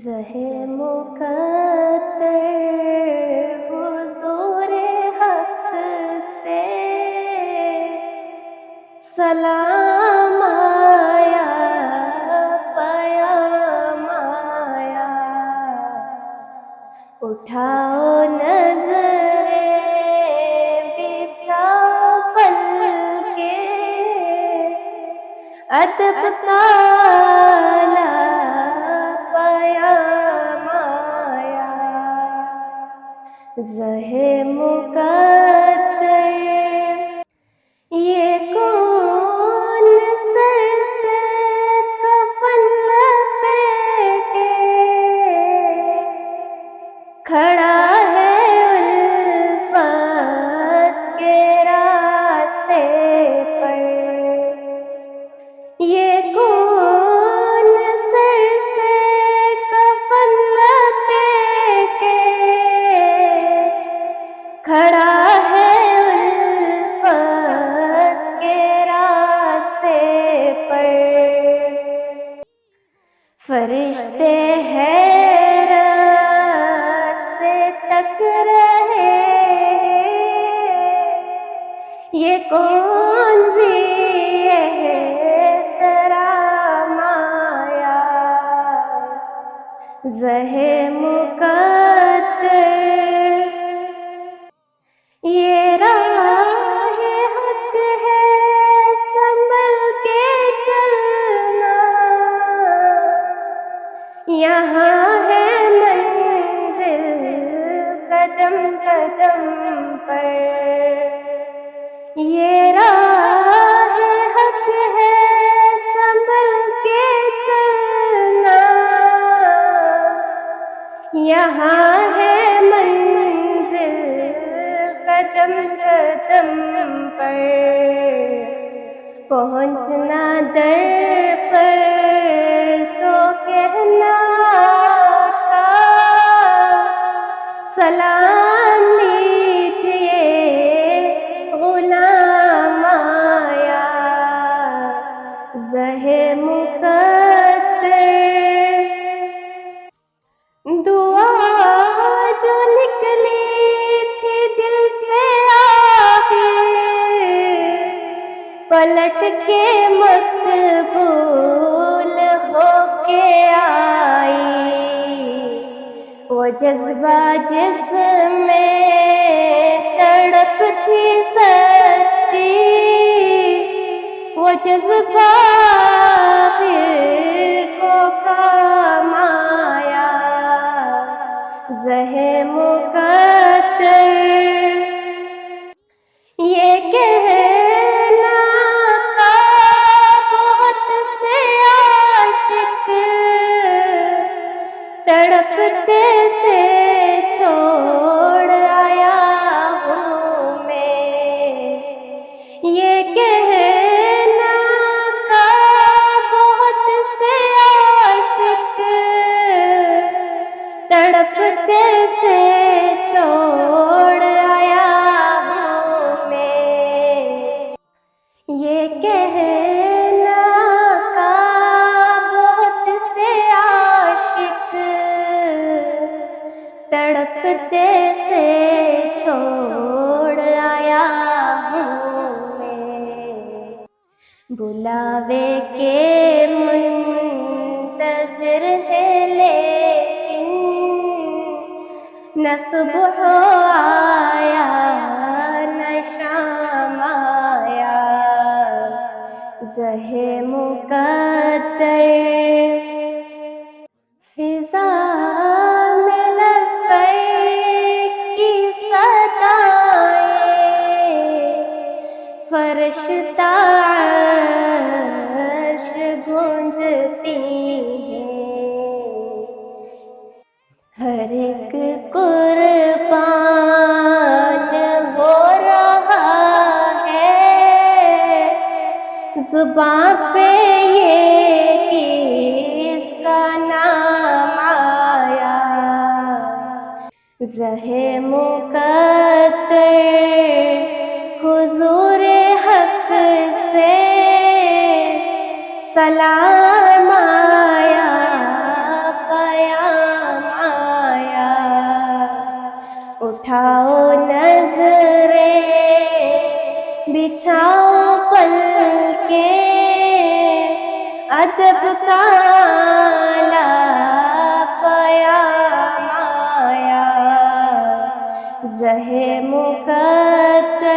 زہے مقدر حضور حق سے سلام آیا، پیام آیا، اٹھاؤ نظریں بچھاؤ پل کے، ادب تالا پیام آیا، زہے مقدر یہ کون سر سے کفن لپیٹے کھڑا ہے الفت کے راستے پر، یہ کون سر سے کفن لپیٹے کھڑا ہے الفت کے راستے پر، فرشتے حیرت سے تک رہے یہ کون سی احترام آیا، زہے مقدر یہ راہ حق ہے سنبھل کے چلنا، یہاں ہے منزل قدم قدم پر، یہ راہ حق ہے سنبھل کے چلنا، یہاں ہے منزل قدم قدم پر، پہنچنا در پر تو کہنا آقا سلام لیجئے غلام آیا، زہے مقدر دعا جو نکلی تھی دل سے آخر پلٹ کے مقبول ہو کے آئی، وہ جذبہ جس میں تڑپ تھی سچی وہ جذبہ آخر کو کام آیا، زہے مقدر یہ کہنا تھا بہت سے عاشق تڑپتے سے چھوڑ آیا ہوں میں، یہ کہنا تھا بہت سے عاشق تڑپتے سے چھوڑ آیا ہوں میں، یہ کہنا تھا بہت سے عاشق تڑپتے سے چھوڑ آیا ہوں میں، بلاوے کے منتظر ہے لیکن نہ صبح آیا نہ شام آیا، زہے مقدر فضا میں لبیک کی صدائیں فرشتہ عرش گونجتی ہیں، ہر ایک قربان ہو رہا ہے زباں پہ یہ کس کا نام آیا، زہے مقدر حضور حق سے سلام آیا، پیام ادب کا لا پیام آیا، زہ مقدر